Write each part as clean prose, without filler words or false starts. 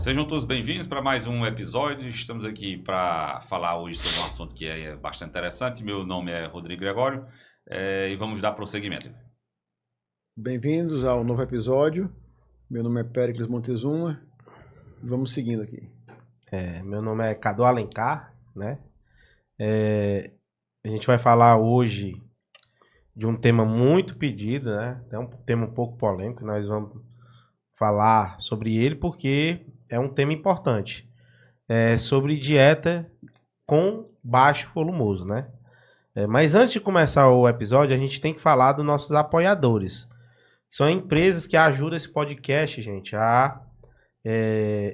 Sejam todos bem-vindos para mais um episódio. Estamos aqui para falar hoje sobre um assunto que é bastante interessante. Meu nome é Rodrigo Gregório e vamos dar prosseguimento. Bem-vindos ao novo episódio. Meu nome é Péricles Montezuma. Vamos seguindo aqui. Meu nome é Cadu Alencar, né? A gente vai falar hoje de um tema muito pedido, né? É um tema um pouco polêmico. Nós vamos falar sobre ele porque é um tema importante. É sobre dieta com baixo volumoso, né? Mas antes de começar o episódio, a gente tem que falar dos nossos apoiadores. São empresas que ajudam esse podcast, gente, a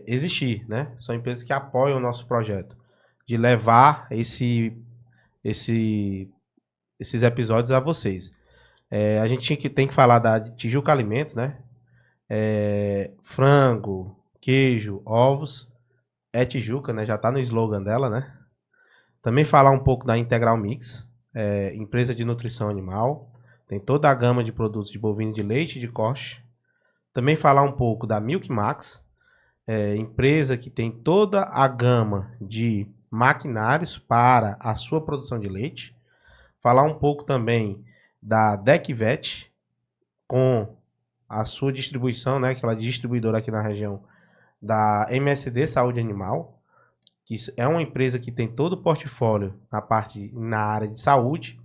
existir, né? São empresas que apoiam o nosso projeto de levar esses episódios a vocês. A gente tem que falar da Tijuca Alimentos, né? Frango, queijo, ovos, Tijuca, né? Já tá no slogan dela, né? Também falar um pouco da Integral Mix, empresa de nutrição animal. Tem toda a gama de produtos de bovino de leite e de corte. Também falar um pouco da Milk Max, empresa que tem toda a gama de maquinários para a sua produção de leite. Falar um pouco também da DecVet, com a sua distribuição, né, aquela distribuidora aqui na região da MSD Saúde Animal, que é uma empresa que tem todo o portfólio na área de saúde.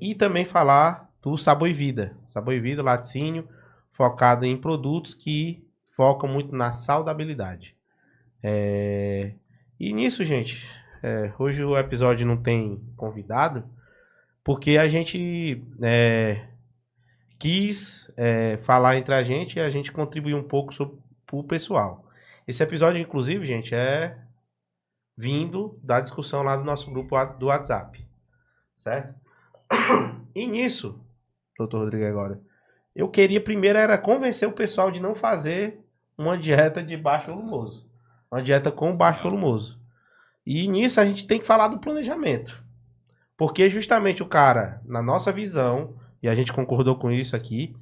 E também falar do Sabor e Vida. Sabor e Vida, laticínio, focado em produtos que focam muito na saudabilidade. E nisso, gente, hoje o episódio não tem convidado, porque a gente quis falar entre a gente e a gente contribuir um pouco para o pessoal. Esse episódio, inclusive, gente, é vindo da discussão lá do nosso grupo do WhatsApp, certo? E nisso, doutor Rodrigo agora, eu queria primeiro era convencer o pessoal de não fazer uma dieta de baixo volumoso. Uma dieta com baixo volumoso. E nisso a gente tem que falar do planejamento. Porque justamente o cara, na nossa visão, e a gente concordou com isso aqui,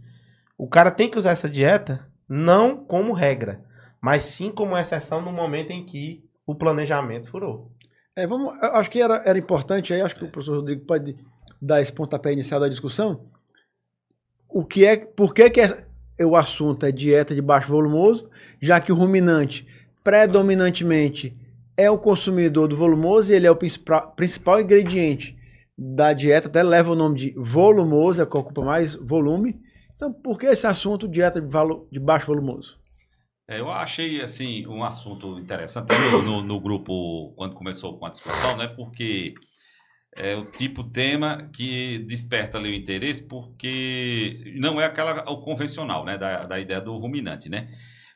o cara tem que usar essa dieta não como regra, mas sim como exceção no momento em que o planejamento furou. Eu acho que era importante, aí acho que o professor Rodrigo pode dar esse pontapé inicial da discussão. Por que o assunto é dieta de baixo volumoso, já que o ruminante predominantemente é o consumidor do volumoso e ele é o principal ingrediente da dieta, até leva o nome de volumoso, é que ocupa mais volume. Então, por que esse assunto dieta de baixo volumoso? Eu achei assim um assunto interessante no grupo quando começou com a discussão, né? Porque é o tipo de tema que desperta ali o interesse, porque não é o convencional, né? Da ideia do ruminante, né?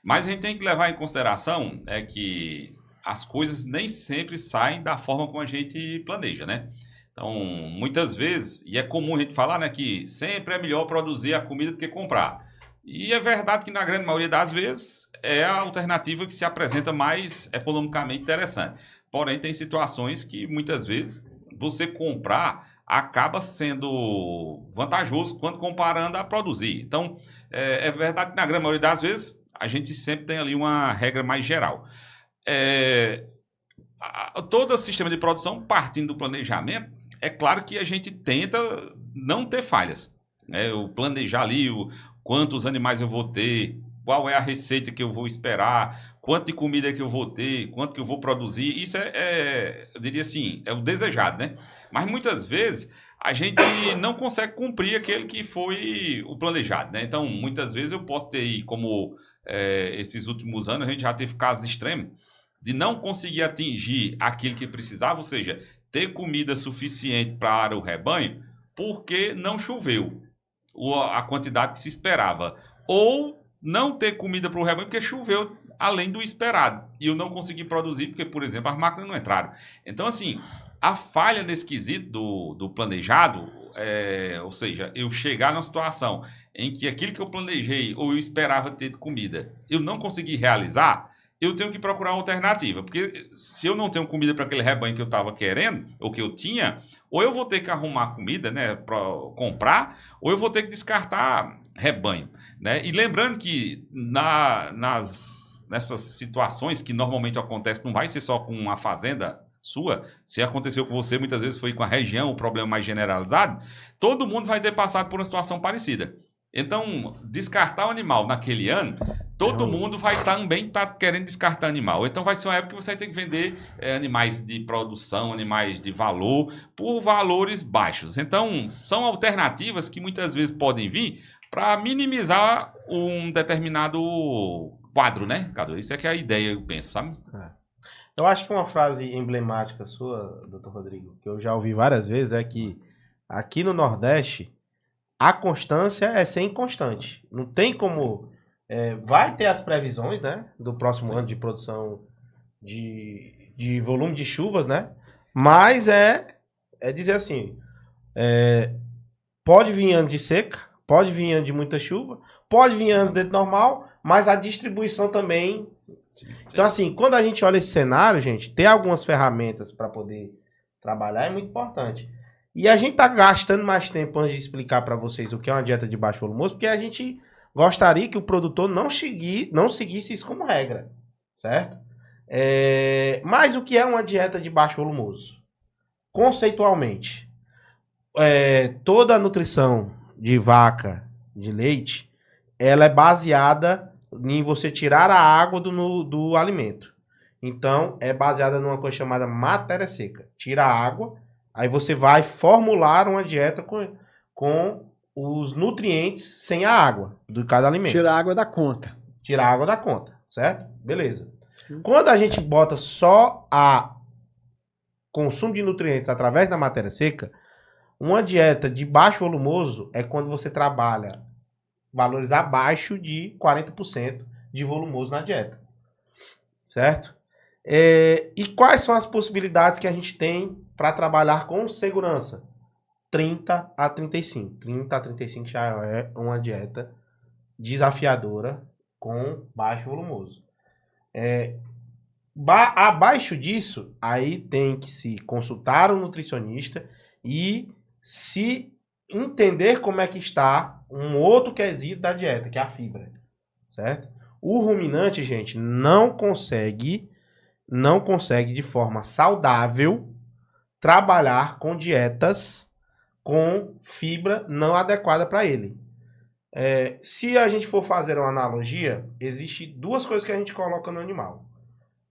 Mas a gente tem que levar em consideração que as coisas nem sempre saem da forma como a gente planeja, né? Então, muitas vezes, e é comum a gente falar, né, que sempre é melhor produzir a comida do que comprar. E é verdade que na grande maioria das vezes é a alternativa que se apresenta mais economicamente interessante. Porém, tem situações que muitas vezes você comprar acaba sendo vantajoso quando comparando a produzir. Então, é verdade que na grande maioria das vezes a gente sempre tem ali uma regra mais geral. Todo o sistema de produção, partindo do planejamento, é claro que a gente tenta não ter falhas. Eu planejar ali quantos animais eu vou ter, qual é a receita que eu vou esperar, quanto de comida que eu vou ter, quanto que eu vou produzir. Isso eu diria assim, é o desejado, né? Mas muitas vezes a gente não consegue cumprir aquele que foi o planejado, né? Então, muitas vezes eu posso ter, como esses últimos anos, a gente já teve casos extremos de não conseguir atingir aquilo que precisava, ou seja, ter comida suficiente para o rebanho, porque não choveu a quantidade que se esperava. Ou não ter comida para o rebanho porque choveu além do esperado. E eu não consegui produzir porque, por exemplo, as máquinas não entraram. Então, assim, a falha nesse quesito do planejado, ou seja, eu chegar numa situação em que aquilo que eu planejei ou eu esperava ter de comida, eu não consegui realizar, eu tenho que procurar uma alternativa, porque se eu não tenho comida para aquele rebanho que eu estava querendo, ou que eu tinha, ou eu vou ter que arrumar comida, né, para comprar, ou eu vou ter que descartar rebanho, né? E lembrando que nessas situações que normalmente acontecem, não vai ser só com uma fazenda sua, se aconteceu com você, muitas vezes foi com a região, o problema mais generalizado, todo mundo vai ter passado por uma situação parecida. Então, descartar o animal naquele ano, todo mundo vai também estar querendo descartar animal. Então, vai ser uma época que você vai ter que vender animais de produção, animais de valor, por valores baixos. Então, são alternativas que muitas vezes podem vir para minimizar um determinado quadro, né, Cadu? Isso é que é a ideia, eu penso, sabe? Eu acho que uma frase emblemática sua, doutor Rodrigo, que eu já ouvi várias vezes, é que aqui no Nordeste, a constância é ser inconstante. Não tem como... vai ter as previsões, né, do próximo ano de produção de volume de chuvas, né? Mas é dizer assim, pode vir ano de seca, pode vir ano de muita chuva, pode vir ano de normal, mas a distribuição também... Sim. Então, assim, quando a gente olha esse cenário, gente, ter algumas ferramentas para poder trabalhar é muito importante. E a gente tá gastando mais tempo antes de explicar para vocês o que é uma dieta de baixo volumoso, porque a gente gostaria que o produtor não seguisse isso como regra, certo? Mas o que é uma dieta de baixo volumoso? Conceitualmente, toda a nutrição de vaca, de leite, ela é baseada em você tirar a água do alimento. Então, é baseada numa coisa chamada matéria seca. Tira a água, aí você vai formular uma dieta com os nutrientes sem a água de cada alimento. Tira a água da conta. Tira a água da conta, certo? Beleza. Quando a gente bota só a consumo de nutrientes através da matéria seca, uma dieta de baixo volumoso é quando você trabalha valores abaixo de 40% de volumoso na dieta. Certo? E quais são as possibilidades que a gente tem para trabalhar com segurança? 30 a 35. 30 a 35 já é uma dieta desafiadora com baixo volumoso. Abaixo disso, aí tem que se consultar o nutricionista e se entender como é que está um outro quesito da dieta, que é a fibra, certo? O ruminante, gente, não consegue de forma saudável trabalhar com dietas com fibra não adequada para ele. Se a gente for fazer uma analogia, existem duas coisas que a gente coloca no animal.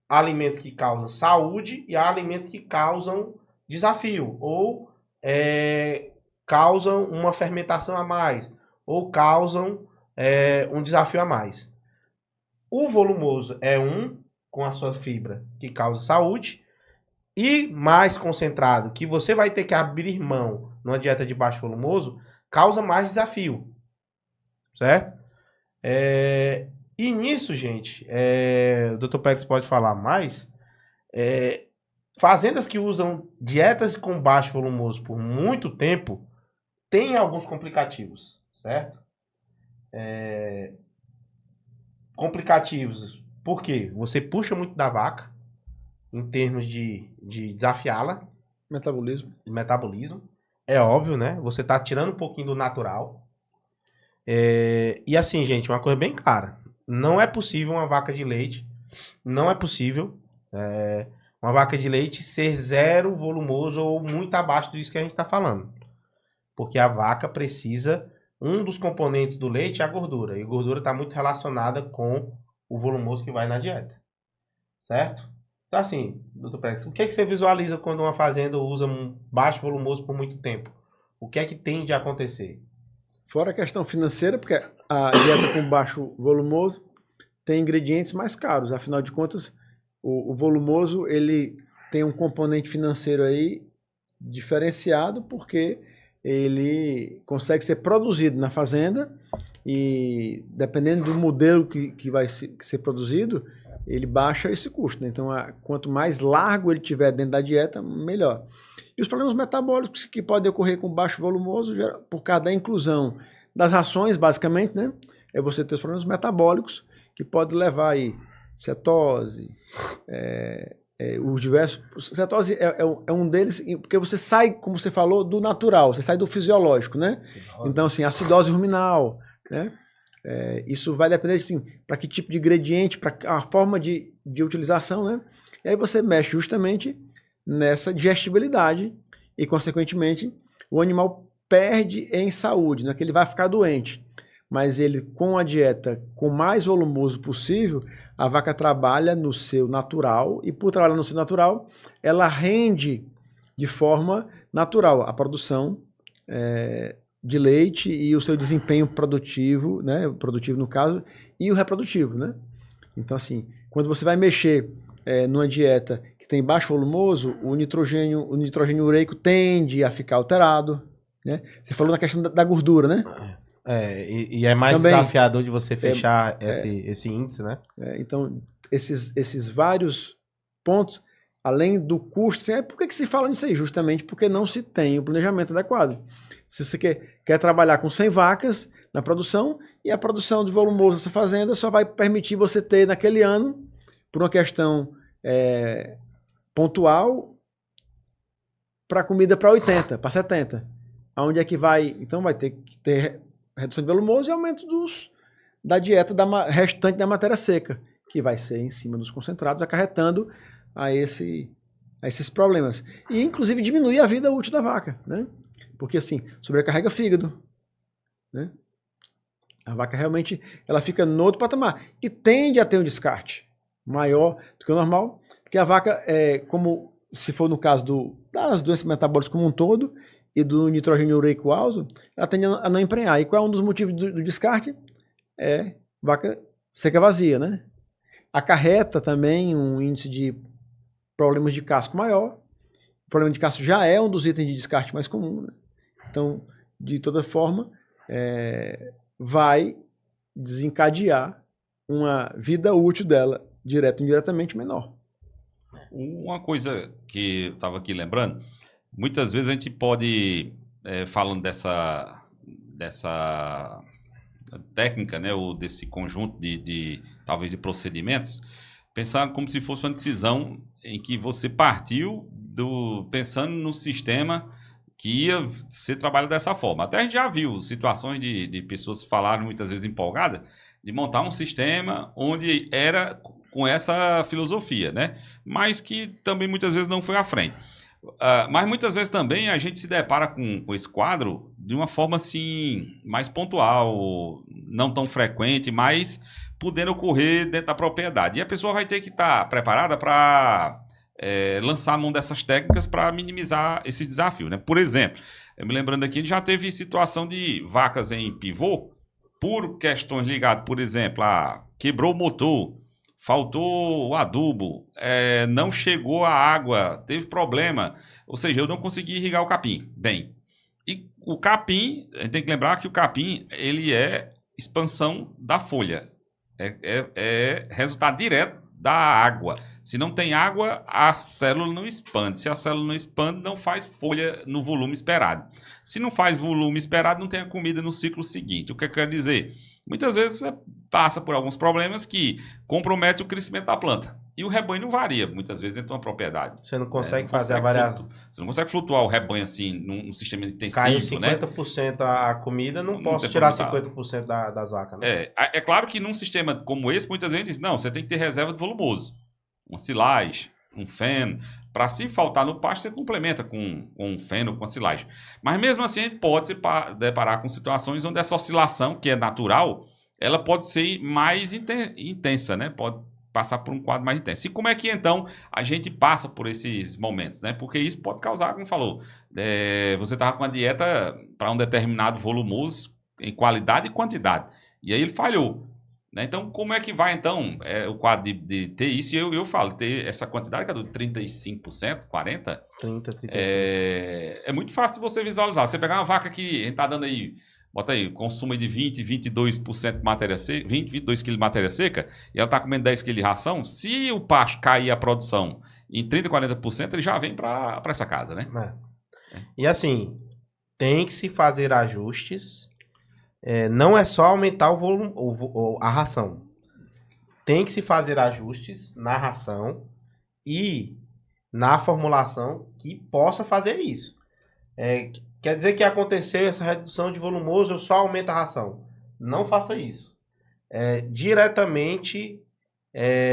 Alimentos que causam saúde e alimentos que causam desafio, ou causam uma fermentação a mais, ou causam um desafio a mais. O volumoso é com a sua fibra, que causa saúde, e mais concentrado, que você vai ter que abrir mão numa dieta de baixo volumoso, causa mais desafio. Certo? E nisso, gente, o Dr. Pérez pode falar mais, fazendas que usam dietas com baixo volumoso por muito tempo, tem alguns complicativos, certo? Complicativos, por quê? Você puxa muito da vaca, em termos de desafiá-la. Metabolismo. É óbvio, né? Você está tirando um pouquinho do natural. E assim, gente, uma coisa bem clara. Não é possível uma vaca de leite, não é possível uma vaca de leite ser zero volumoso ou muito abaixo disso que a gente está falando. Porque a vaca precisa, um dos componentes do leite é a gordura. E a gordura está muito relacionada com o volumoso que vai na dieta. Certo? Então assim, doutor Pérez, o que é que você visualiza quando uma fazenda usa um baixo volumoso por muito tempo? O que é que tem de acontecer? Fora a questão financeira, porque a dieta com baixo volumoso tem ingredientes mais caros. Afinal de contas, o volumoso ele tem um componente financeiro aí diferenciado, porque ele consegue ser produzido na fazenda e, dependendo do modelo que vai ser produzido, ele baixa esse custo, né? Então, quanto mais largo ele tiver dentro da dieta, melhor. E os problemas metabólicos que podem ocorrer com baixo volumoso, por causa da inclusão das rações, basicamente, né? É você ter os problemas metabólicos que podem levar aí cetose, os diversos... Cetose é um deles, porque você sai, como você falou, do natural, você sai do fisiológico, né? Então, assim, acidose ruminal, né? Isso vai depender, assim, para que tipo de ingrediente, para a forma de utilização, né? E aí você mexe justamente nessa digestibilidade e, consequentemente, o animal perde em saúde, não é que ele vai ficar doente, mas ele, com a dieta com mais volumoso possível, a vaca trabalha no seu natural e, por trabalhar no seu natural, ela rende de forma natural a produção de leite e o seu desempenho produtivo, né, produtivo no caso, e o reprodutivo, né? Então, assim, quando você vai mexer numa dieta que tem baixo volumoso, o nitrogênio ureico tende a ficar alterado, né? Você falou na questão da gordura, né? E é mais Também, desafiador de você fechar esse índice, né? Então, esses vários pontos, além do custo, por que se fala nisso aí? Justamente porque não se tem o planejamento adequado. Se você quer trabalhar com 100 vacas na produção, e a produção de volumoso dessa fazenda só vai permitir você ter naquele ano, por uma questão pontual, para comida para 80, para 70. Aonde é que vai? Então vai ter que ter redução de volumoso e aumento da dieta restante da matéria seca, que vai ser em cima dos concentrados, acarretando a esses problemas. E, inclusive, diminuir a vida útil da vaca, né? Porque, assim, sobrecarrega fígado, né? A vaca realmente ela fica no outro patamar e tende a ter um descarte maior do que o normal, porque a vaca, como se for no caso das doenças metabólicas como um todo e do nitrogênio ureico alto, ela tende a não emprenhar. E qual é um dos motivos do descarte? Vaca seca vazia, né? Acarreta também um índice de problemas de casco maior. O problema de casco já é um dos itens de descarte mais comum, né? Então, de toda forma, vai desencadear uma vida útil dela, direto ou indiretamente, menor. Uma coisa que eu estava aqui lembrando, muitas vezes a gente pode, falando dessa técnica, né, ou desse conjunto talvez de procedimentos, pensar como se fosse uma decisão em que você partiu pensando no sistema que ia ser trabalhado dessa forma. Até a gente já viu situações de pessoas falarem muitas vezes empolgadas de montar um sistema onde era com essa filosofia, né? Mas que também muitas vezes não foi à frente. Mas muitas vezes também a gente se depara com esse quadro de uma forma assim mais pontual, não tão frequente, mas podendo ocorrer dentro da propriedade. E a pessoa vai ter que estar preparada para lançar a mão dessas técnicas para minimizar esse desafio, né? Por exemplo, me lembrando aqui, a gente já teve situação de vacas em pivô por questões ligadas, por exemplo, quebrou o motor, faltou o adubo, não chegou a água, teve problema, ou seja, eu não consegui irrigar o capim. Bem, e o capim, a gente tem que lembrar que o capim, ele é expansão da folha, é resultado direto da água. Se não tem água, a célula não expande. Se a célula não expande, não faz folha no volume esperado. Se não faz volume esperado, não tem a comida no ciclo seguinte. O que eu quero dizer? Muitas vezes você passa por alguns problemas que comprometem o crescimento da planta. E o rebanho não varia, muitas vezes, dentro de uma propriedade. Você não consegue fazer a variação. Você não consegue flutuar o rebanho assim, num sistema intensivo, caiu 50% a comida, não posso tirar 50% das vacas. Né? É claro que num sistema como esse, muitas vezes diz, não, você tem que ter reserva de volumoso. Uma silagem, um feno. Para se faltar no pasto, você complementa com um feno, com a silagem. Mas mesmo assim, a gente pode se deparar com situações onde essa oscilação, que é natural, ela pode ser mais intensa, né? Pode passar por um quadro mais intenso. E como é que, então, a gente passa por esses momentos, né? Porque isso pode causar, como falou, você estava com uma dieta para um determinado volumoso em qualidade e quantidade. E aí ele falhou. Né? Então, como é que vai, então, o quadro de ter isso? E eu falo, ter essa quantidade, que é do 35%, 40%, 35%. É muito fácil você visualizar. Você pegar uma vaca que a gente está dando aí, bota aí, consumo de 20, 22% de matéria seca, 20, 22 kg de matéria seca, e ela está comendo 10 kg de ração, se o pasto cair a produção em 30, 40%, ele já vem para essa casa, né? E assim, tem que se fazer ajustes. Não é só aumentar o volume, a ração. Tem que se fazer ajustes na ração e na formulação que possa fazer isso. Quer dizer que aconteceu essa redução de volumoso, eu só aumento a ração. Não faça isso. diretamente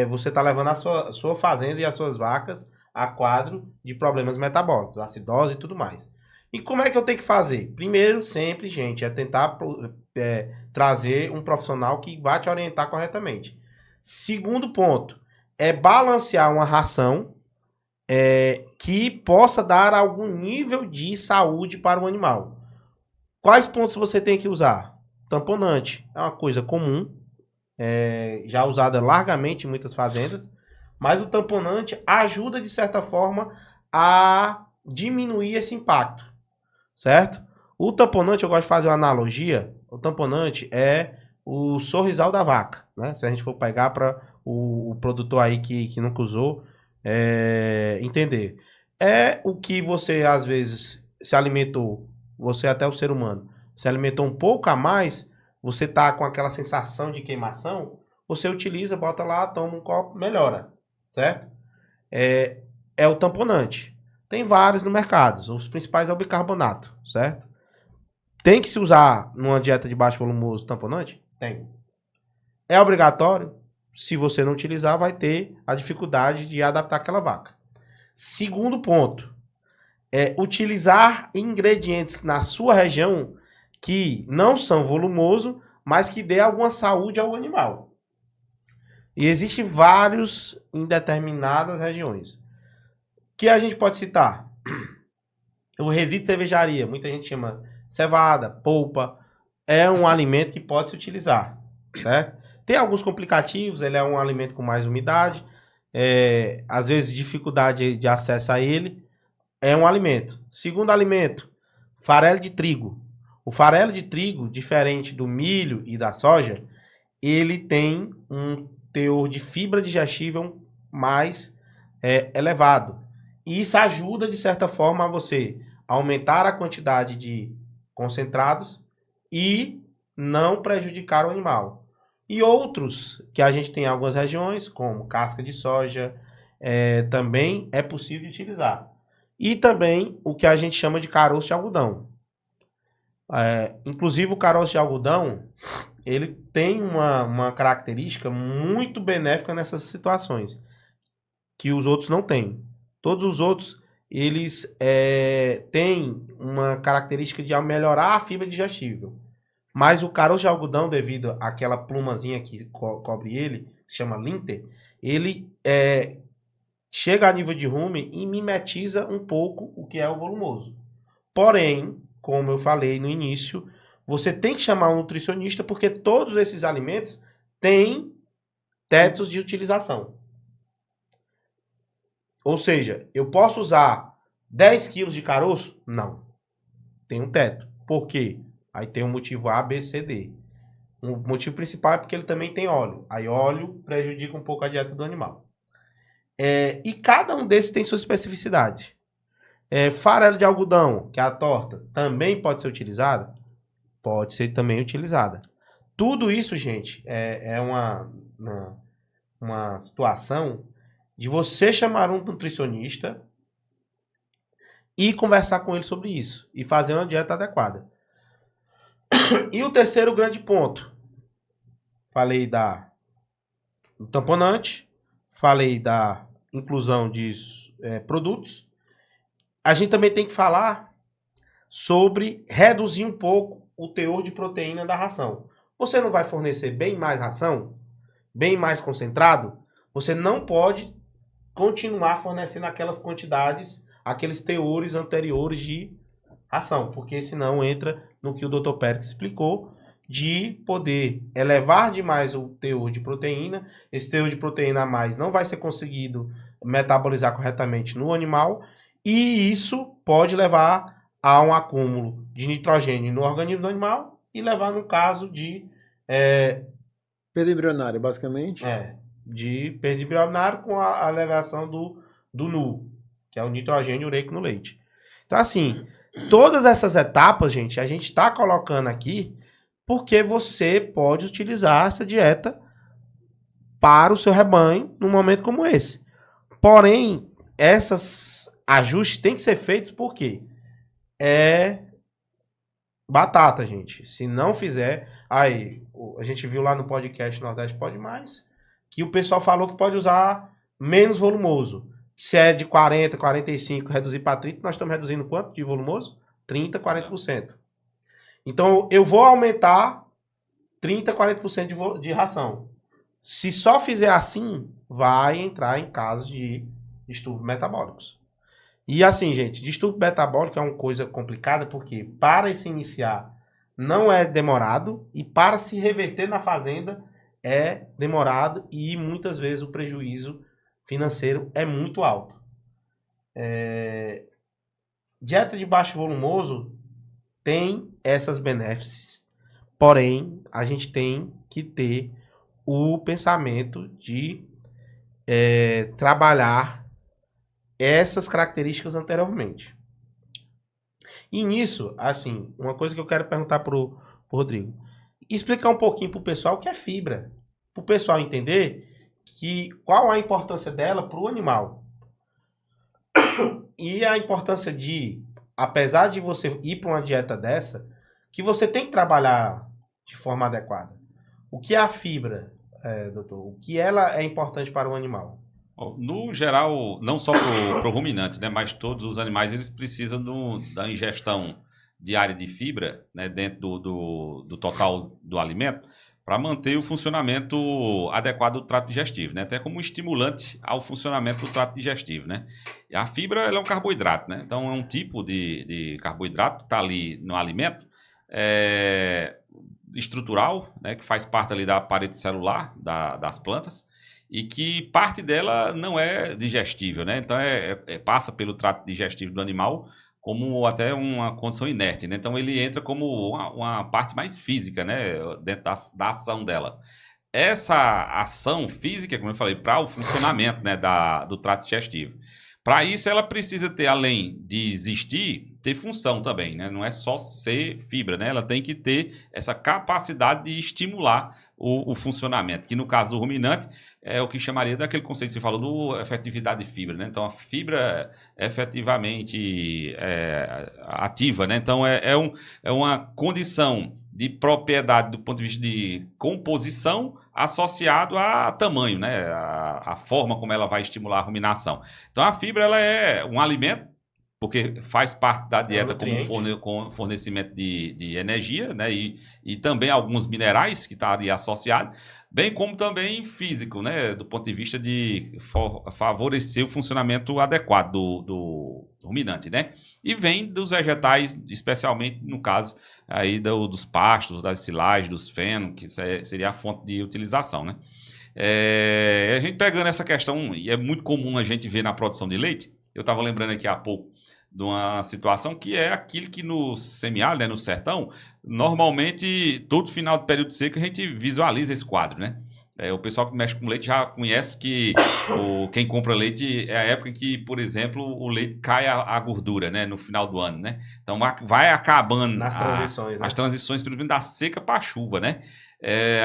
você está levando a sua fazenda e as suas vacas a quadro de problemas metabólicos, acidose e tudo mais. E como é que eu tenho que fazer? Primeiro, sempre, gente, é tentar trazer um profissional que vá te orientar corretamente. Segundo ponto, é balancear uma ração que possa dar algum nível de saúde para o animal. Quais pontos você tem que usar? Tamponante é uma coisa comum, já usada largamente em muitas fazendas, mas o tamponante ajuda, de certa forma, a diminuir esse impacto, certo? O tamponante, eu gosto de fazer uma analogia, o tamponante é o sorrisal da vaca, né? Se a gente for pegar para o produtor aí que nunca usou entender. É o que você, às vezes, se alimentou, você até o ser humano, se alimentou um pouco a mais, você tá com aquela sensação de queimação, você utiliza, bota lá, toma um copo, melhora, certo? É o tamponante. Tem vários no mercado, os principais é o bicarbonato, certo? Tem que se usar numa dieta de baixo volumoso tamponante? Tem. É obrigatório? Se você não utilizar, vai ter a dificuldade de adaptar aquela vaca. Segundo ponto, utilizar ingredientes na sua região que não são volumosos, mas que dê alguma saúde ao animal. E existem vários em determinadas regiões. Que a gente pode citar? O resíduo de cervejaria, muita gente chama cevada, polpa, é um alimento que pode se utilizar, certo? Tem alguns complicativos, ele é um alimento com mais umidade, às vezes dificuldade de acesso a ele, é um alimento. Segundo alimento, farelo de trigo. O farelo de trigo, diferente do milho e da soja, ele tem um teor de fibra digestível mais elevado. E isso ajuda, de certa forma, a você aumentar a quantidade de concentrados e não prejudicar o animal. E outros que a gente tem em algumas regiões, como casca de soja, também é possível de utilizar. E também o que a gente chama de caroço de algodão. Inclusive o caroço de algodão, ele tem uma característica muito benéfica nessas situações, que os outros não têm. Todos os outros, eles têm uma característica de melhorar a fibra digestível. Mas o caroço de algodão, devido àquela plumazinha que cobre ele, que se chama linter, ele chega a nível de rumen e mimetiza um pouco o que é o volumoso. Porém, como eu falei no início, você tem que chamar um nutricionista porque todos esses alimentos têm tetos de utilização. Ou seja, eu posso usar 10 quilos de caroço? Não. Tem um teto. Por quê? Aí tem um motivo A, B, C, D. O motivo principal é porque ele também tem óleo. Aí óleo prejudica um pouco a dieta do animal. E cada um desses tem sua especificidade. Farelo de algodão, que é a torta, também pode ser utilizada? Pode ser também utilizada. Tudo isso, gente, é uma situação de você chamar um nutricionista e conversar com ele sobre isso. E fazer uma dieta adequada. E o terceiro grande ponto. Falei do tamponante. Falei da inclusão de produtos. A gente também tem que falar sobre reduzir um pouco o teor de proteína da ração. Você não vai fornecer bem mais ração, bem mais concentrado, você não pode continuar fornecendo aquelas quantidades, aqueles teores anteriores de ração, porque senão entra no que o Dr. Pérez explicou, de poder elevar demais o teor de proteína. Esse teor de proteína a mais não vai ser conseguido metabolizar corretamente no animal, e isso pode levar a um acúmulo de nitrogênio no organismo do animal e levar, no caso, de perda embrionária, basicamente. De perda embrionária com a elevação do NU, que é o nitrogênio ureico no leite. Então, assim, todas essas etapas, gente, a gente está colocando aqui porque você pode utilizar essa dieta para o seu rebanho num momento como esse. Porém, esses ajustes têm que ser feitos porque batata, gente. Se não fizer... Aí, a gente viu lá no podcast Nordeste Pode Mais, que o pessoal falou que pode usar menos volumoso. Se é de 40, 45, reduzir para 30, nós estamos reduzindo quanto de volumoso? 30, 40%. Então, eu vou aumentar 30, 40% de ração. Se só fizer assim, vai entrar em casos de distúrbios metabólicos. E assim, gente, distúrbio metabólico é uma coisa complicada porque para se iniciar não é demorado e para se reverter na fazenda é demorado e muitas vezes o prejuízo financeiro é muito alto. Dieta de baixo volumoso tem essas benéficas, porém a gente tem que ter o pensamento de trabalhar essas características anteriormente. E nisso, assim, uma coisa que eu quero perguntar pro Rodrigo, explicar um pouquinho pro pessoal o que é fibra, pro pessoal entender qual a importância dela pro animal. E a importância de, apesar de você ir para uma dieta dessa, que você tem que trabalhar de forma adequada. O que é a fibra, doutor? O que ela é importante para o animal? No geral, não só para o ruminante, né, mas todos os animais eles precisam da ingestão diária de fibra, né, dentro do total do alimento para manter o funcionamento adequado do trato digestivo, né, até como um estimulante ao funcionamento do trato digestivo. Né. E a fibra ela é um carboidrato, né, então é um tipo de carboidrato que está ali no alimento estrutural, né, que faz parte ali da parede celular das plantas, e que parte dela não é digestível, né? Então passa pelo trato digestivo do animal como até uma condição inerte, né? Então ele entra como uma parte mais física, né? Dentro da ação dela. Essa ação física, como eu falei, para o funcionamento, né, do trato digestivo. Para isso ela precisa ter, além de existir, ter função também, né? Não é só ser fibra, né? Ela tem que ter essa capacidade de estimular o funcionamento, que no caso do ruminante é o que chamaria daquele conceito que você falou do efetividade de fibra, né? Então a fibra é efetivamente ativa, né? Então é uma condição de propriedade do ponto de vista de composição associado a tamanho, né? A forma como ela vai estimular a ruminação. Então a fibra ela é um alimento, porque faz parte da dieta como fornecimento de energia, né? E também alguns minerais que estão ali associados, bem como também físico, né? Do ponto de vista de favorecer o funcionamento adequado do ruminante, né? E vem dos vegetais, especialmente no caso aí dos pastos, das silagens, dos fenos, que seria a fonte de utilização, né? A gente pegando essa questão, e é muito comum a gente ver na produção de leite, eu estava lembrando aqui há pouco de uma situação que é aquilo que no semiárido, né, no sertão, normalmente todo final de período de seca a gente visualiza esse quadro, né? O pessoal que mexe com leite já conhece que quem compra leite é a época em que, por exemplo, o leite cai a gordura, né, no final do ano, né? Então vai acabando nas transições, né? As transições da seca para a chuva, né?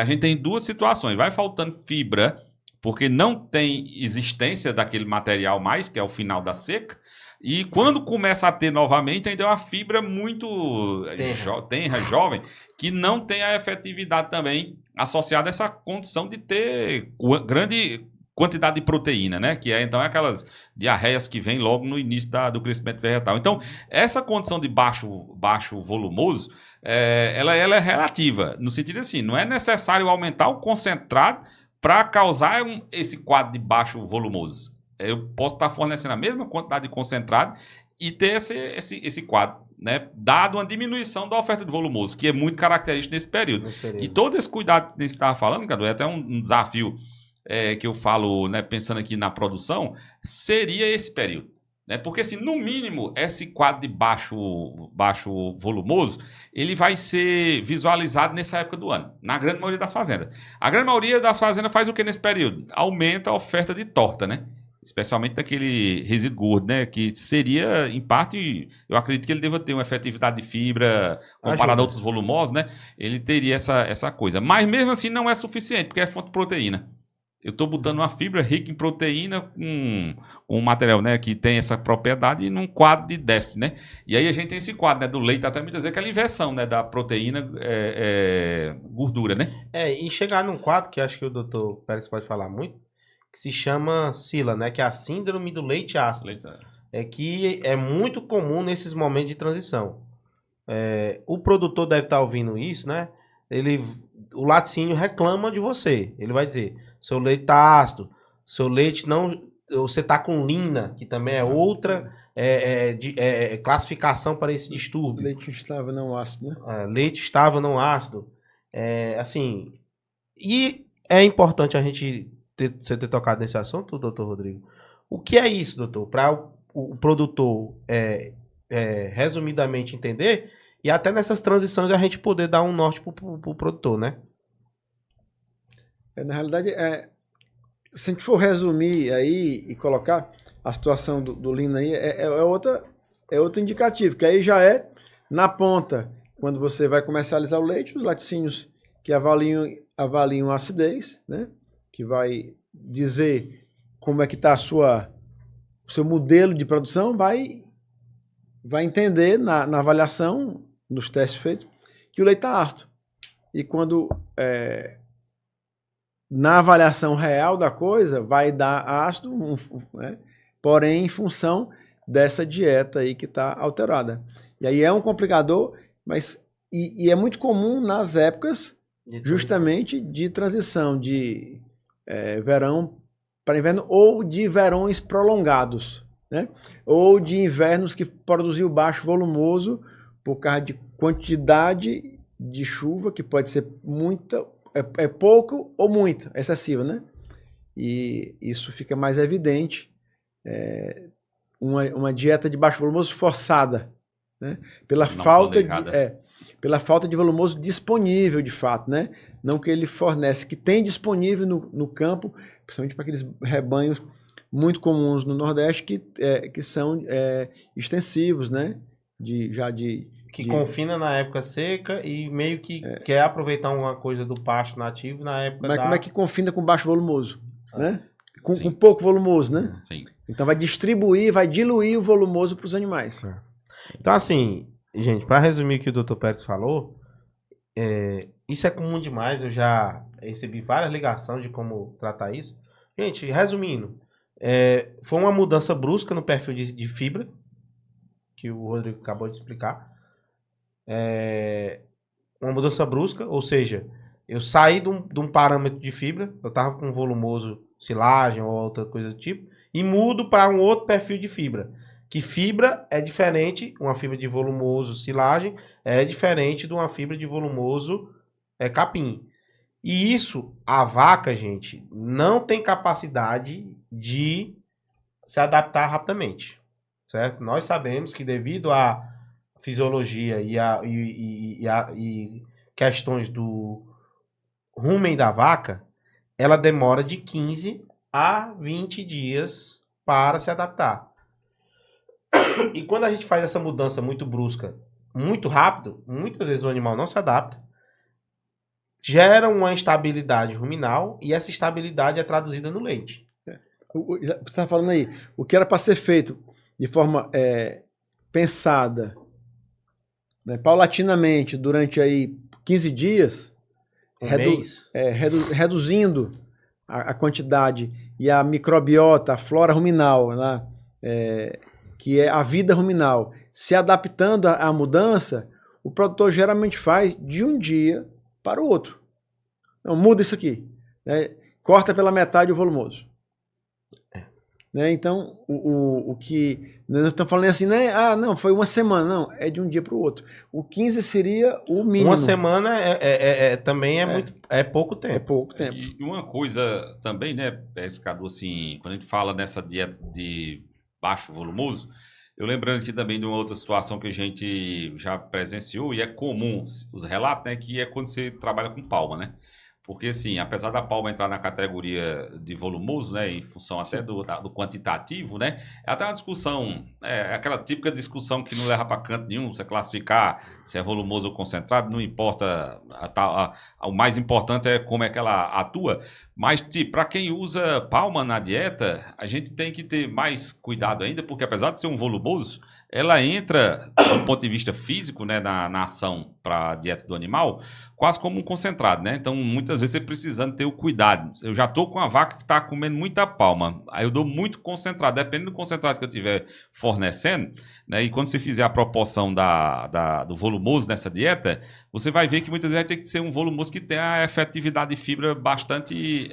A gente tem duas situações, vai faltando fibra porque não tem existência daquele material mais, que é o final da seca. E quando começa a ter novamente, ainda é uma fibra muito tenra, jovem, que não tem a efetividade também associada a essa condição de ter grande quantidade de proteína, né? Que então é aquelas diarreias que vêm logo no início do crescimento vegetal. Então, essa condição de baixo volumoso, ela é relativa, no sentido assim, não é necessário aumentar o concentrado para causar esse quadro de baixo volumoso. Eu posso estar fornecendo a mesma quantidade de concentrado e ter esse quadro, né? Dado uma diminuição da oferta de volumoso, que é muito característico nesse período. E todo esse cuidado que você estava falando, Cadu, é até um desafio que eu falo, né, pensando aqui na produção, seria esse período. Né? Porque, assim, no mínimo, esse quadro de baixo volumoso, ele vai ser visualizado nessa época do ano, na grande maioria das fazendas. A grande maioria das fazendas faz o que nesse período? Aumenta a oferta de torta, né? Especialmente daquele resíduo gordo, né? Que seria, em parte, eu acredito que ele deva ter uma efetividade de fibra comparado a outros volumosos, né? Ele teria essa coisa. Mas mesmo assim não é suficiente, porque é fonte de proteína. Eu estou botando uma fibra rica em proteína com um material, né, que tem essa propriedade num quadro de déficit, né? E aí a gente tem esse quadro, né, do leite, até muitas vezes aquela inversão, né, da proteína gordura, né? E chegar num quadro que acho que o doutor Pérez pode falar muito, que se chama SILA, né? Que é a síndrome do leite ácido. Que é muito comum nesses momentos de transição. O produtor deve estar ouvindo isso, né? O laticínio reclama de você. Ele vai dizer, seu leite está ácido, seu leite não... Você está com lina, que também é outra classificação para esse distúrbio. Leite estável não ácido, né? Leite estável não ácido. Assim, e é importante a gente você ter tocado nesse assunto, doutor Rodrigo. O que é isso, doutor? Para o produtor, resumidamente, entender, e até nessas transições a gente poder dar um norte para o produtor, né? Na realidade, se a gente for resumir aí e colocar a situação do Lina aí, é outro indicativo, que aí já é na ponta, quando você vai comercializar o leite, os laticínios que avaliam a acidez, né? Que vai dizer como é que está o seu modelo de produção, vai entender na avaliação, nos testes feitos, que o leite está ácido. E quando na avaliação real da coisa, vai dar ácido, né? Porém, em função dessa dieta aí que está alterada. E aí é um complicador, mas e é muito comum nas épocas justamente de transição de verão para inverno ou de verões prolongados, né? Ou de invernos que produziu baixo volumoso por causa de quantidade de chuva, que pode ser muita, pouco ou muita, excessiva, né? E isso fica mais evidente, uma dieta de baixo volumoso forçada, né? Pela falta de volumoso disponível, de fato, né? Não que ele fornece, que tem disponível no campo, principalmente para aqueles rebanhos muito comuns no Nordeste que são extensivos, né? Que confina na época seca e meio que quer aproveitar uma coisa do pasto nativo na época Mas como é que confina com baixo volumoso, né? Com Sim. pouco volumoso, né? Sim. Então vai diluir o volumoso para os animais. Então assim, gente, para resumir o que o Dr. Pérez falou, isso é comum demais, eu já recebi várias ligações de como tratar isso. Gente, resumindo, foi uma mudança brusca no perfil de fibra, que o Rodrigo acabou de explicar. Uma mudança brusca, ou seja, eu saí de um parâmetro de fibra, eu estava com volumoso, silagem ou outra coisa do tipo, e mudo para um outro perfil de fibra. Que fibra é diferente, uma fibra de volumoso silagem é diferente de uma fibra de volumoso capim. E isso, a vaca, gente, não tem capacidade de se adaptar rapidamente, certo? Nós sabemos que devido à fisiologia e questões do rumen da vaca, ela demora de 15 a 20 dias para se adaptar. E quando a gente faz essa mudança muito brusca, muito rápido, muitas vezes o animal não se adapta, gera uma instabilidade ruminal e essa instabilidade é traduzida no leite. Você está falando aí, o que era para ser feito de forma pensada, né, paulatinamente, durante aí 15 dias, reduzindo a quantidade e a microbiota, a flora ruminal, né, que é a vida ruminal, se adaptando à mudança, o produtor geralmente faz de um dia para o outro. Não, muda isso aqui, né, corta pela metade o volumoso. Né, então, o que nós estamos falando assim, né? Não, foi uma semana. Não, é de um dia para o outro. O 15 seria o mínimo. Uma semana também é pouco tempo. É pouco tempo. E uma coisa também, né, Cadu, assim, quando a gente fala nessa dieta de baixo volumoso, eu lembrando aqui também de uma outra situação que a gente já presenciou, e é comum os relatos, né, que é quando você trabalha com palma, né? Porque, assim, apesar da palma entrar na categoria de volumoso, né, em função até do quantitativo, né, é até uma discussão, aquela típica discussão que não leva para canto nenhum, você classificar se é volumoso ou concentrado, não importa, o mais importante é como é que ela atua, Mas, tipo, para quem usa palma na dieta, a gente tem que ter mais cuidado ainda, porque apesar de ser um volumoso, ela entra, do ponto de vista físico, né, na ação para a dieta do animal, quase como um concentrado, né? Então, muitas vezes você precisando ter o cuidado. Eu já estou com a vaca que está comendo muita palma, aí eu dou muito concentrado, dependendo do concentrado que eu estiver fornecendo, né? E quando você fizer a proporção do volumoso nessa dieta, você vai ver que muitas vezes vai ter que ser um volumoso que tenha a efetividade de fibra bastante,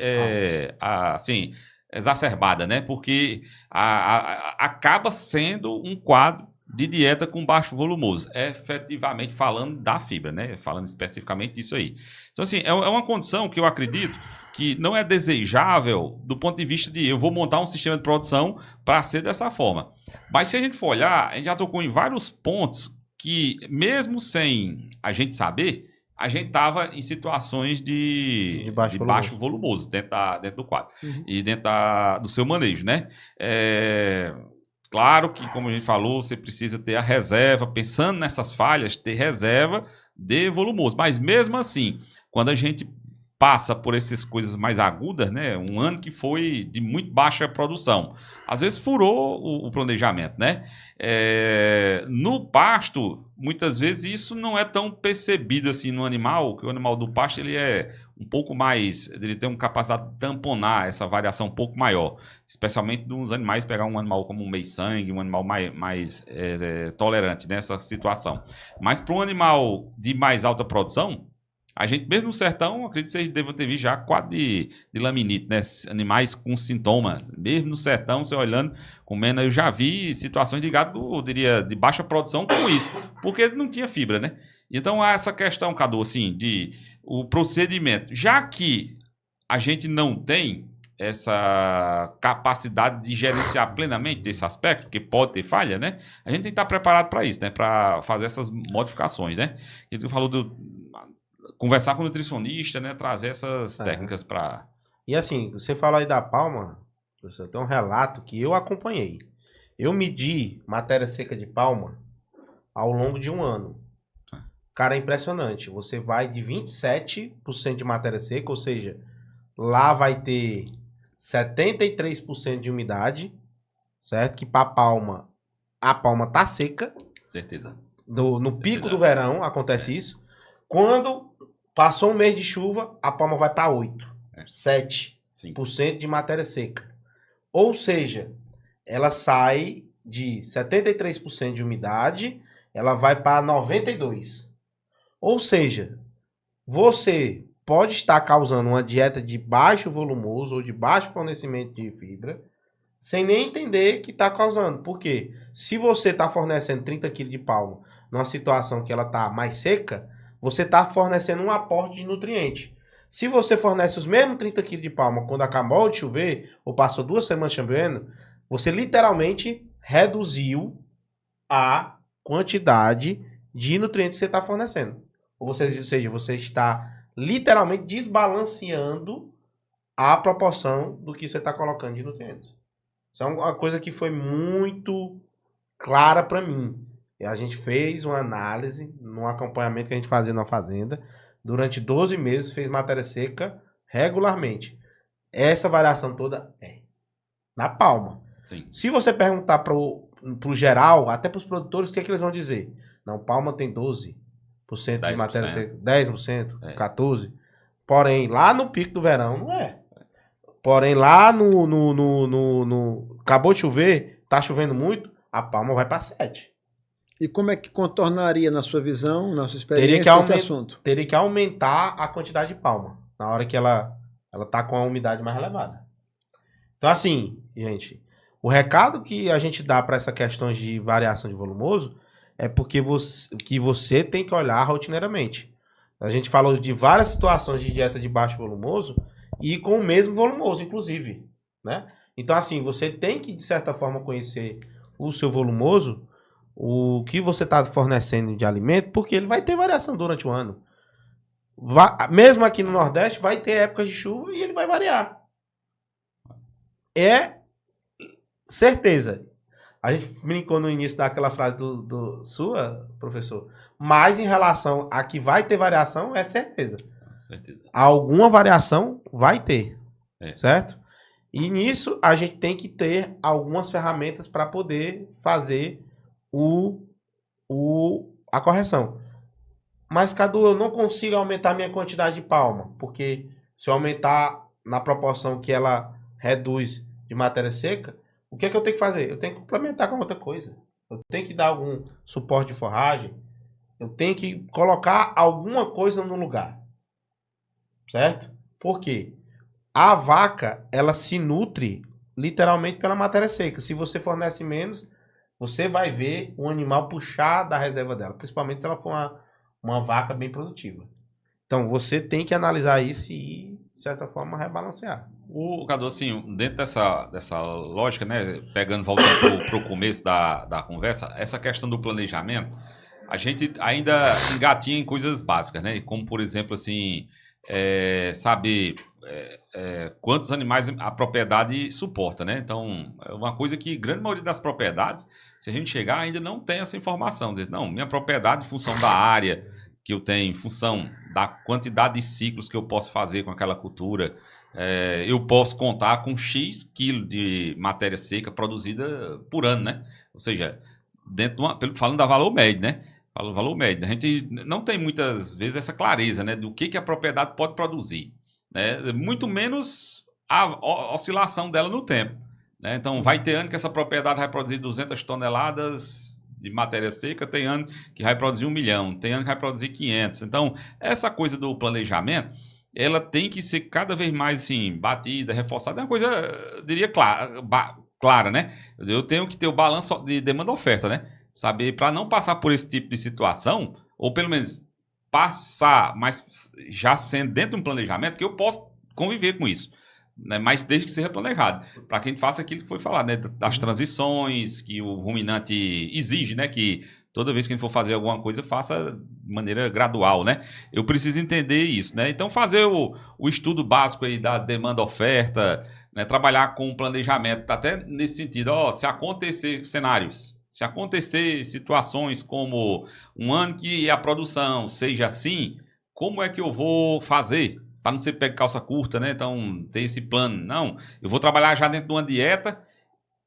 assim, exacerbada, né? Porque acaba sendo um quadro de dieta com baixo volumoso, efetivamente falando da fibra, né? Falando especificamente disso aí. Então, assim, é uma condição que eu acredito que não é desejável do ponto de vista de eu vou montar um sistema de produção para ser dessa forma. Mas se a gente for olhar, a gente já tocou em vários pontos que, mesmo sem a gente saber, a gente estava em situações de baixo volumoso dentro do quadro e dentro do seu manejo, né? Claro que, como a gente falou, você precisa ter a reserva, pensando nessas falhas, ter reserva de volumoso. Mas mesmo assim, quando a gente passa por essas coisas mais agudas, né? Um ano que foi de muito baixa produção, às vezes furou o planejamento, né? No pasto, muitas vezes isso não é tão percebido assim no animal, que o animal do pasto ele é um pouco mais, ele tem uma capacidade de tamponar essa variação um pouco maior, especialmente dos animais, pegar um animal como um meio-sangue, um animal mais tolerante nessa situação. Mas para um animal de mais alta produção, a gente, mesmo no sertão, acredito que vocês devam ter visto já quadro de laminite, né? Animais com sintomas. Mesmo no sertão, você olhando, comendo, eu já vi situações de gado, eu diria, de baixa produção com isso, porque não tinha fibra, né? Então, há essa questão, Cadu, assim, de o procedimento. Já que a gente não tem essa capacidade de gerenciar plenamente esse aspecto, porque pode ter falha, né? A gente tem que estar preparado para isso, né? Para fazer essas modificações, né? Ele falou conversar com o nutricionista, né? Trazer essas técnicas para... E assim, você fala aí da palma, professor, tem um relato que eu acompanhei. Eu medi matéria seca de palma ao longo de um ano. Cara, é impressionante. Você vai de 27% de matéria seca, ou seja, lá vai ter 73% de umidade, certo? Que para a palma tá seca. Certeza. No pico do verão acontece isso. Quando passou um mês de chuva, a palma vai para 7% de matéria seca. Ou seja, ela sai de 73% de umidade, ela vai para 92%. Ou seja, você pode estar causando uma dieta de baixo volumoso ou de baixo fornecimento de fibra, sem nem entender que está causando. Por quê? Se você está fornecendo 30 kg de palma numa situação que ela está mais seca, você está fornecendo um aporte de nutriente. Se você fornece os mesmos 30 kg de palma quando acabou de chover, ou passou 2 semanas chovendo, você literalmente reduziu a quantidade de nutrientes que você está fornecendo. Ou seja, você está literalmente desbalanceando a proporção do que você está colocando de nutrientes. Isso é uma coisa que foi muito clara para mim. A gente fez uma análise no acompanhamento que a gente fazia na fazenda. Durante 12 meses fez matéria seca regularmente. Essa variação toda é na palma. Sim. Se você perguntar para o geral, até para os produtores, o que, é que eles vão dizer? Não, palma tem 12% de matéria seca, 10%, 14%. Porém, lá no pico do verão, não é. Porém, lá acabou de chover, tá chovendo muito, a palma vai para 7%. E como é que contornaria, na sua visão, na sua experiência, esse assunto? Teria que aumentar a quantidade de palma, na hora que ela tá com a umidade mais elevada. Então, assim, gente, o recado que a gente dá para essa questão de variação de volumoso é porque você tem que olhar rotineiramente. A gente falou de várias situações de dieta de baixo volumoso e com o mesmo volumoso, inclusive, né? Então, assim, você tem que, de certa forma, conhecer o seu volumoso, o que você está fornecendo de alimento, porque ele vai ter variação durante o ano. Mesmo aqui no Nordeste, vai ter épocas de chuva e ele vai variar. É certeza. A gente brincou no início daquela frase sua, professor, mas em relação a que vai ter variação, é certeza. Certeza. Alguma variação vai ter. certo? E nisso a gente tem que ter algumas ferramentas para poder fazer a correção. Mas, Cadu, eu não consigo aumentar minha quantidade de palma, porque se eu aumentar na proporção que ela reduz de matéria seca, o que é que eu tenho que fazer? Eu tenho que complementar com outra coisa. Eu tenho que dar algum suporte de forragem, eu tenho que colocar alguma coisa no lugar, certo? Por quê? A vaca, ela se nutre literalmente pela matéria seca. Se você fornece menos, você vai ver o animal puxar da reserva dela, principalmente se ela for uma vaca bem produtiva. Então, você tem que analisar isso e, de certa forma, rebalancear. Cadu, assim, dentro dessa lógica, né, voltando para o começo da conversa, essa questão do planejamento, a gente ainda engatinha em coisas básicas, né? Como, por exemplo, assim, saber quantos animais a propriedade suporta, né? Então, é uma coisa que grande maioria das propriedades, se a gente chegar, ainda não tem essa informação. Diz, não, minha propriedade, em função da área que eu tenho, em função da quantidade de ciclos que eu posso fazer com aquela cultura, eu posso contar com X quilo de matéria seca produzida por ano, né? Ou seja, falando da valor médio, né? Valor médio. A gente não tem muitas vezes essa clareza, né, do que a propriedade pode produzir, né? Muito menos a oscilação dela no tempo, né? Então, vai ter ano que essa propriedade vai produzir 200 toneladas de matéria seca, tem ano que vai produzir 1 milhão, tem ano que vai produzir 500. Então, essa coisa do planejamento, ela tem que ser cada vez mais assim, batida, reforçada. É uma coisa, eu diria, clara, né? Eu tenho que ter o balanço de demanda-oferta, né? Saber, para não passar por esse tipo de situação, ou pelo menos passar, mas já sendo dentro de um planejamento, que eu posso conviver com isso, né? Mas desde que seja planejado, para que a gente faça aquilo que foi falado, né? Das transições, que o ruminante exige, né? Que toda vez que a gente for fazer alguma coisa, faça de maneira gradual, né? Eu preciso entender isso, né? Então, fazer o estudo básico aí da demanda-oferta, né? Trabalhar com planejamento, até nesse sentido, se acontecer cenários, se acontecer situações como um ano que a produção seja assim, como é que eu vou fazer? Para não ser pego calça curta, né? Então, ter esse plano. Não, eu vou trabalhar já dentro de uma dieta,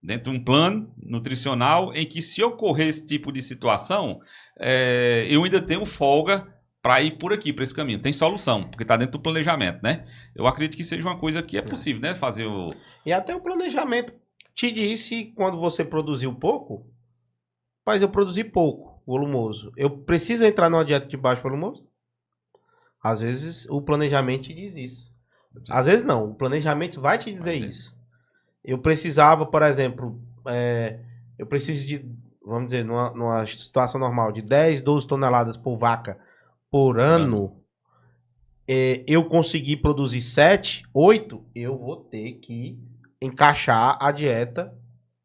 dentro de um plano nutricional, em que se ocorrer esse tipo de situação, eu ainda tenho folga para ir por aqui, para esse caminho. Tem solução, porque está dentro do planejamento, né? Eu acredito que seja uma coisa que é possível, né? Fazer o... E até o planejamento te disse, quando você produziu pouco, mas eu produzi pouco, volumoso. Eu preciso entrar numa dieta de baixo volumoso? Às vezes o planejamento te diz isso. Às vezes não, o planejamento vai te dizer isso. Eu precisava, por exemplo, eu preciso de, vamos dizer, numa situação normal, de 10, 12 toneladas por vaca por ano. Eu consegui produzir 7, 8, eu vou ter que encaixar a dieta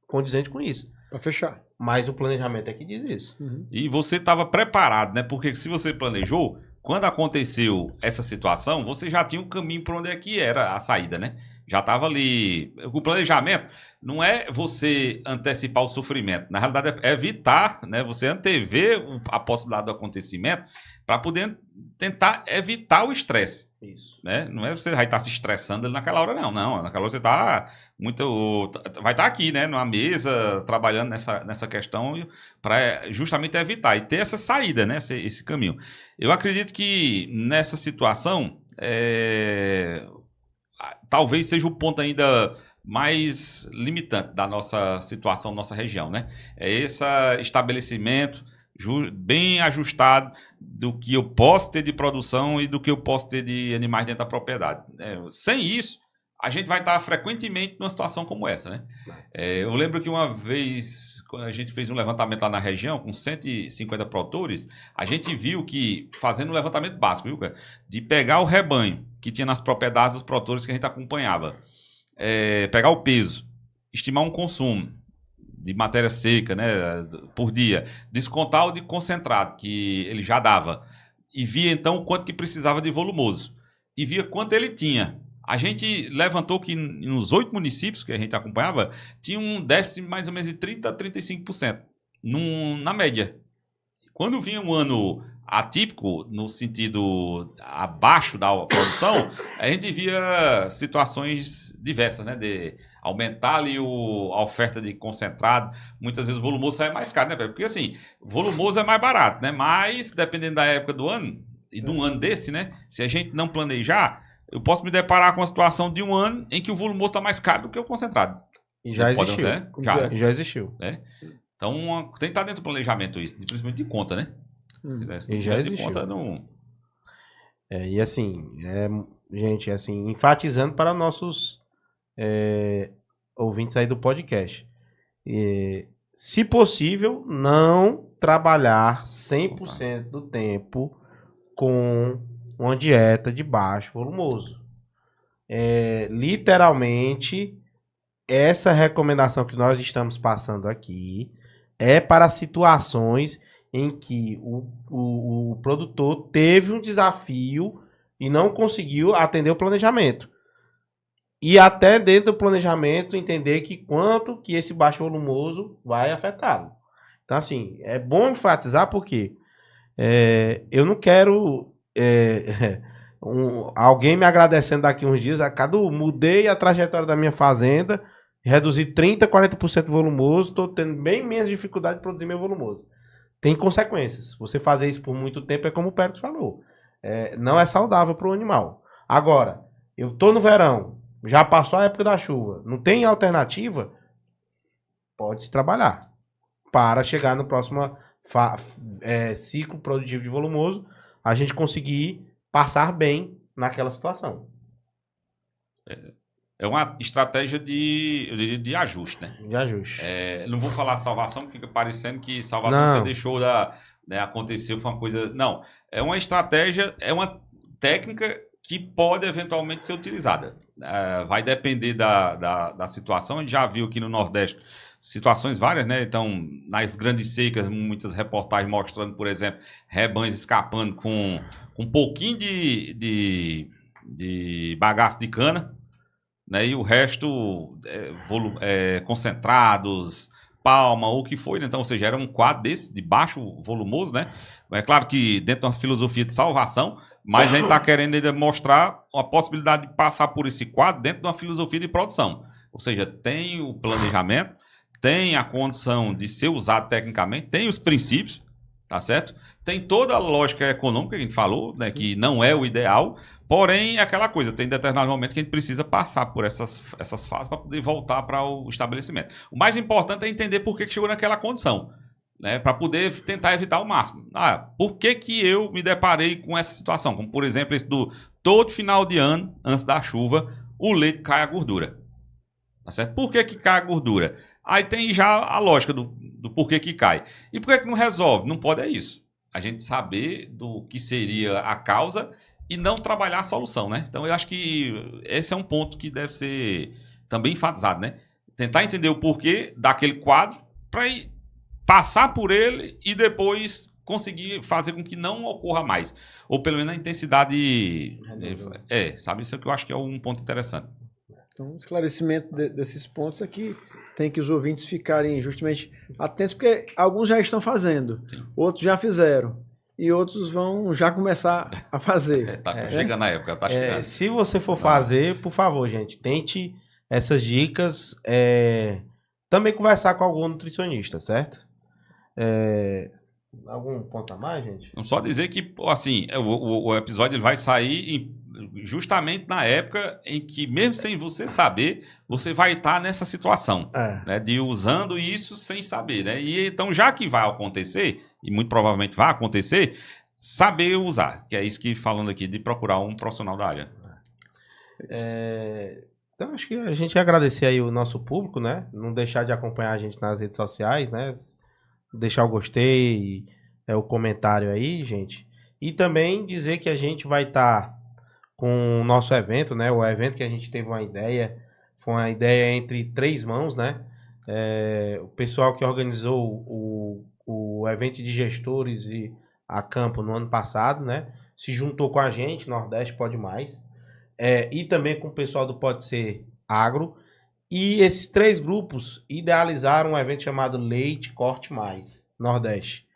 condizente com isso. Para fechar. Mas o planejamento é que diz isso. Uhum. E você estava preparado, né? Porque se você planejou, quando aconteceu essa situação, você já tinha um caminho para onde é que era a saída, né? Já estava ali. O planejamento não é você antecipar o sofrimento. Na realidade, é evitar, né? Você antever a possibilidade do acontecimento para poder tentar evitar o estresse. Isso. Né? Não é você vai estar se estressando ali naquela hora, não. Não, naquela hora você vai estar aqui, né? Numa mesa, trabalhando nessa questão para justamente evitar e ter essa saída, né? Esse caminho. Eu acredito que nessa situação, talvez seja o ponto ainda mais limitante da nossa situação, nossa região, né? É esse estabelecimento bem ajustado do que eu posso ter de produção e do que eu posso ter de animais dentro da propriedade. Sem isso, a gente vai estar frequentemente numa situação como essa, né? Eu lembro que uma vez, quando a gente fez um levantamento lá na região, com 150 produtores, a gente viu que, fazendo um levantamento básico, viu, cara? De pegar o rebanho que tinha nas propriedades dos produtores que a gente acompanhava, pegar o peso, estimar um consumo de matéria seca, né, por dia, descontar o de concentrado que ele já dava e via então o quanto que precisava de volumoso e via quanto ele tinha. A gente levantou que nos 8 municípios que a gente acompanhava tinha um déficit mais ou menos de 30% a 35% na média. Quando vinha um ano atípico, no sentido abaixo da produção, a gente via situações diversas, né? De aumentar ali a oferta de concentrado. Muitas vezes o volumoso sai mais caro, né, Pedro? Porque assim, volumoso é mais barato, né? Mas, dependendo da época do ano, e de um ano desse, né? Se a gente não planejar, eu posso me deparar com a situação de um ano em que o volumoso está mais caro do que o concentrado. E já Pode existiu. ser? Já. E já existiu. Né? Então, tem que estar dentro do planejamento isso, principalmente de conta, né? Se não E já tiver de existiu. conta, não... E assim, gente, assim, enfatizando para nossos ouvintes aí do podcast. Se possível, não trabalhar 100% do tempo com uma dieta de baixo volumoso. Literalmente, essa recomendação que nós estamos passando aqui é para situações em que o produtor teve um desafio e não conseguiu atender o planejamento. E até dentro do planejamento entender que quanto que esse baixo volumoso vai afetá-lo. Então, assim, é bom enfatizar porque eu não quero alguém me agradecendo daqui uns dias. Cadu, mudei a trajetória da minha fazenda, reduzi 30%, 40% volumoso, estou tendo bem menos dificuldade de produzir meu volumoso. Tem consequências. Você fazer isso por muito tempo é como o Pérez falou. Não é saudável para o animal. Agora, eu estou no verão, já passou a época da chuva, não tem alternativa, pode-se trabalhar para chegar no próximo ciclo produtivo de volumoso, a gente conseguir passar bem naquela situação. É uma estratégia de ajuste, né? De ajuste. Não vou falar salvação, porque fica parecendo que salvação você deixou acontecer, foi uma coisa... Não, é uma estratégia, é uma técnica que pode eventualmente ser utilizada. Vai depender da situação. A gente já viu aqui no Nordeste situações várias, né? Então, nas grandes secas, muitas reportagens mostrando, por exemplo, rebanhos escapando com um pouquinho de bagaço de cana, né? E o resto concentrados, palma, ou o que foi, né? Então, ou seja, era um quadro desse, de baixo volumoso, né? É claro que dentro de uma filosofia de salvação, mas a gente está querendo ainda mostrar a possibilidade de passar por esse quadro dentro de uma filosofia de produção. Ou seja, tem o planejamento, tem a condição de ser usado tecnicamente, tem os princípios, tá certo? Tem toda a lógica econômica que a gente falou, né? Que não é o ideal, porém é aquela coisa, tem determinado momento que a gente precisa passar por essas fases para poder voltar para o estabelecimento. O mais importante é entender por que chegou naquela condição, né, para poder tentar evitar o máximo. Por que eu me deparei com essa situação? Como, por exemplo, esse do todo final de ano, antes da chuva, o leite cai a gordura. Tá certo? Por que cai a gordura? Aí tem já a lógica do porquê que cai. E por que não resolve? Não pode isso. A gente saber do que seria a causa e não trabalhar a solução, né? Então, eu acho que esse é um ponto que deve ser também enfatizado, né? Tentar entender o porquê daquele quadro para ir passar por ele e depois conseguir fazer com que não ocorra mais. Ou pelo menos a intensidade... sabe? Isso é que eu acho que é um ponto interessante. Então, o esclarecimento desses pontos aqui tem que os ouvintes ficarem justamente atentos, porque alguns já estão fazendo, outros já fizeram, e outros vão já começar a fazer. Chegando na época, tá chegando. Se você for fazer, por favor, gente, tente essas dicas, também conversar com algum nutricionista, certo? Algum ponto a mais, gente? Não só dizer que, assim, o episódio ele vai sair justamente na época em que, mesmo sem você saber, você vai estar nessa situação, né, de usando isso sem saber, né? E então, já que vai acontecer, e muito provavelmente vai acontecer, saber usar, que é isso que falando aqui, de procurar um profissional da área. Então, acho que a gente ia agradecer aí o nosso público, né? Não deixar de acompanhar a gente nas redes sociais, né? Deixar o gostei, o comentário aí, gente. E também dizer que a gente vai estar com o nosso evento, né? O evento que a gente teve uma ideia, foi uma ideia entre 3 mãos, né? O pessoal que organizou o evento de gestores e a campo no ano passado, né? Se juntou com a gente, Nordeste Pode Mais, e também com o pessoal do Pode Ser Agro. E esses 3 grupos idealizaram um evento chamado Leite Corte Mais, Nordeste.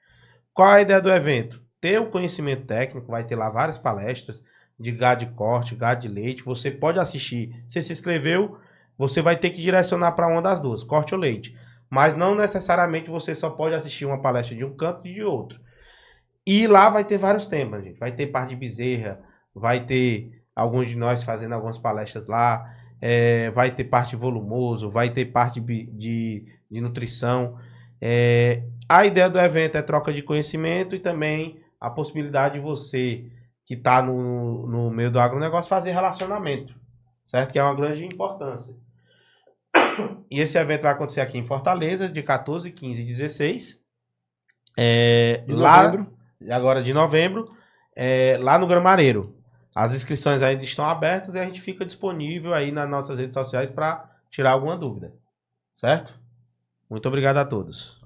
Qual a ideia do evento? ter o conhecimento técnico, vai ter lá várias palestras de gado de corte, gado de leite. Você pode assistir. Se se inscreveu, você vai ter que direcionar para uma das duas, corte ou leite. Mas não necessariamente você só pode assistir uma palestra de um canto e de outro. E lá vai ter vários temas, gente. Vai ter parte de bezerra, vai ter alguns de nós fazendo algumas palestras lá, vai ter parte volumoso, vai ter parte de nutrição. A ideia do evento é troca de conhecimento e também a possibilidade de você, que está no meio do agronegócio, fazer relacionamento, certo? Que é uma grande importância. E esse evento vai acontecer aqui em Fortaleza, de 14, 15 e 16. Novembro. Agora de novembro, lá no Gramareiro. As inscrições ainda estão abertas e a gente fica disponível aí nas nossas redes sociais para tirar alguma dúvida. Certo? Muito obrigado a todos.